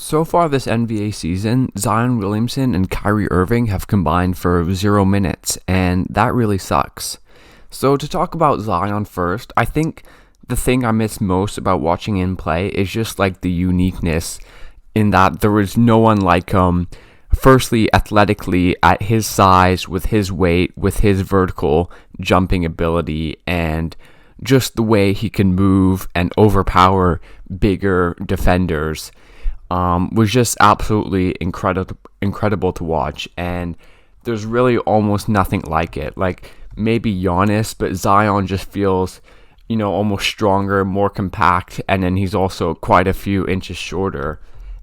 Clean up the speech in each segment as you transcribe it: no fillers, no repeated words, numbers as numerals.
So far this NBA season, Zion Williamson and Kyrie Irving have combined for 0 minutes, and that really sucks. So to talk about Zion first, I think the thing I miss most about watching him play is just like the uniqueness in that there was no one like him. Firstly, athletically, at his size, with his weight, with his vertical jumping ability, and just the way he can move and overpower bigger defenders was just absolutely incredible to watch. And there's really almost nothing like it. Like maybe Giannis, but Zion just feels, almost stronger, more compact, and then he's also quite a few inches shorter.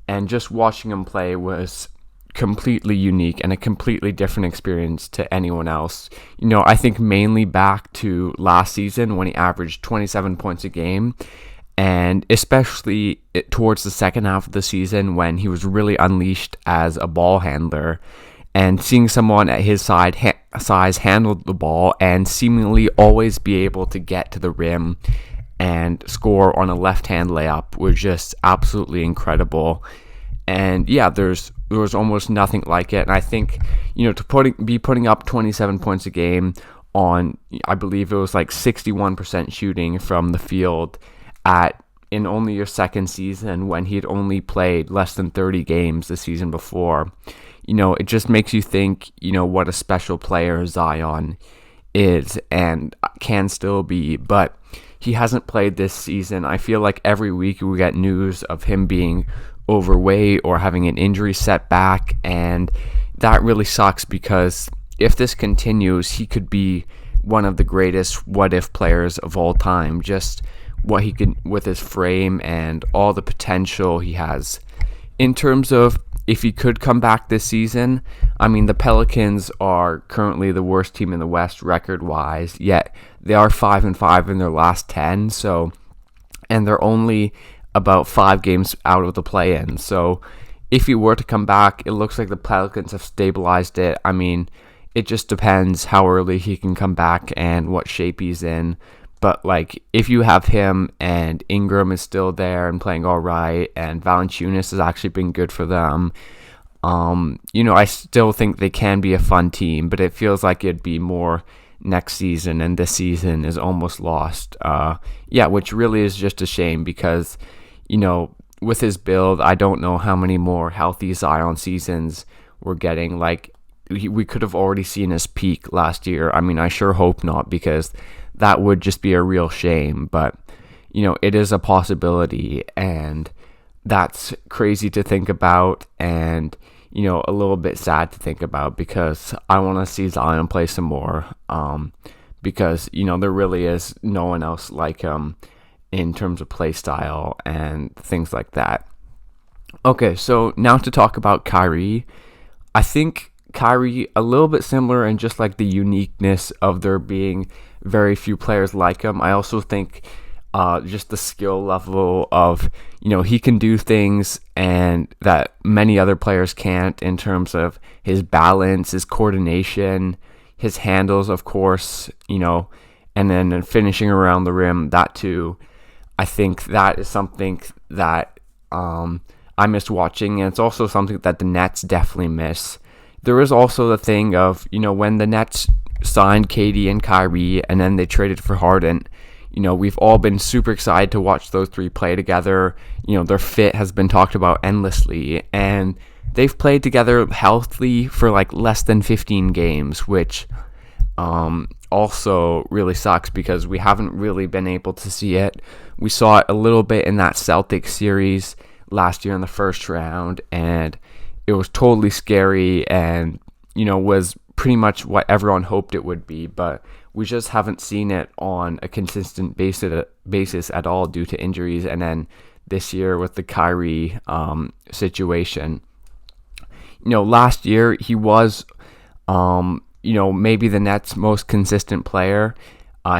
And just watching him play was completely unique and a completely different experience to anyone else. I think mainly back to last season when he averaged 27 points a game, and especially towards the second half of the season when he was really unleashed as a ball handler, and seeing someone at his size handle the ball and seemingly always be able to get to the rim and score on a left-hand layup was just absolutely incredible. And yeah, there was almost nothing like it. And I think, to be putting up 27 points a game on, I believe it was like 61% shooting from the field in only your second season when he'd only played less than 30 games the season before, it just makes you think, what a special player Zion is and can still be. But he hasn't played this season. I feel like every week we get news of him being overweight or having an injury setback, and that really sucks because if this continues, he could be one of the greatest what-if players of all time. Just what he can with his frame and all the potential he has. In terms of if he could come back this season, I mean, the Pelicans are currently the worst team in the West record-wise, yet they are 5-5 in their last 10, and they're only about 5 games out of the play-in. So if he were to come back, it looks like the Pelicans have stabilized it. I mean, it just depends how early he can come back and what shape he's in. But like, if you have him and Ingram is still there and playing all right, and Valanciunas has actually been good for them, I still think they can be a fun team. But it feels like it'd be more next season, and this season is almost lost. Which really is just a shame because, with his build, I don't know how many more healthy Zion seasons we're getting. Like, we could have already seen his peak last year. I mean, I sure hope not, because that would just be a real shame. But, it is a possibility, and that's crazy to think about, and, a little bit sad to think about, because I want to see Zion play some more, because, there really is no one else like him in terms of play style and things like that. Okay, so now to talk about Kyrie. I think Kyrie, a little bit similar in just like the uniqueness of there being very few players like him. I also think just the skill level of, he can do things and that many other players can't, in terms of his balance, his coordination, his handles, of course, and then finishing around the rim, that too. I think that is something that I miss watching, and it's also something that the Nets definitely miss. There is also the thing of, when the Nets signed KD and Kyrie and then they traded for Harden, we've all been super excited to watch those three play together. Their fit has been talked about endlessly, and they've played together healthily for like less than 15 games, which also really sucks because we haven't really been able to see it. We saw it a little bit in that Celtics series last year in the first round, and it was totally scary and, was pretty much what everyone hoped it would be, but we just haven't seen it on a consistent basis at all due to injuries. And then this year with the Kyrie situation, last year he was, maybe the Nets' most consistent player.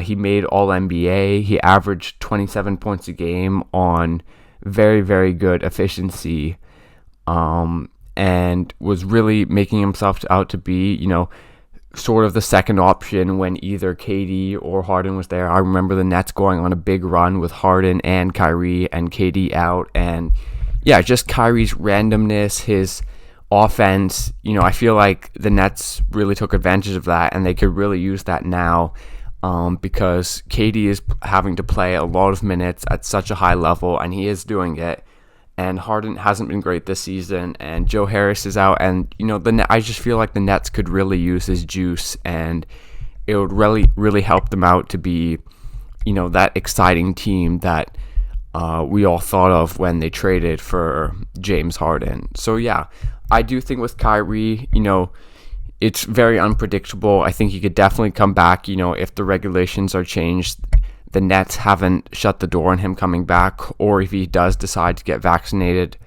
He made All-NBA. He averaged 27 points a game on very, very good efficiency, and was really making himself out to be, sort of the second option when either KD or Harden was there. I remember the Nets going on a big run with Harden and Kyrie and KD out, and yeah, just Kyrie's randomness, his offense. I feel like the Nets really took advantage of that, and they could really use that now, because KD is having to play a lot of minutes at such a high level, and he is doing it. And Harden hasn't been great this season, and Joe Harris is out, and I just feel like the Nets could really use his juice, and it would really help them out to be, that exciting team that we all thought of when they traded for James Harden. So yeah, I do think with Kyrie, it's very unpredictable. I think he could definitely come back, if the regulations are changed. The Nets haven't shut the door on him coming back, or if he does decide to get vaccinated,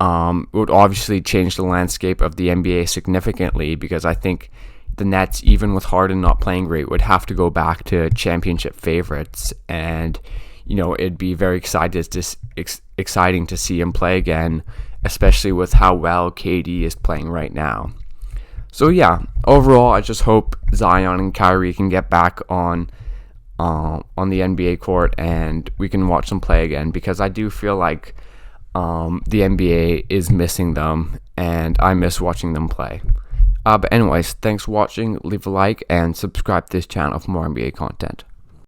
it would obviously change the landscape of the NBA significantly, because I think the Nets, even with Harden not playing great, would have to go back to championship favorites, and it'd be very exciting to see him play again, especially with how well KD is playing right now. So yeah, overall, I just hope Zion and Kyrie can get back on the NBA court, and we can watch them play again, because I do feel like the NBA is missing them, and I miss watching them play. But anyways, thanks for watching. Leave a like and subscribe to this channel for more NBA content.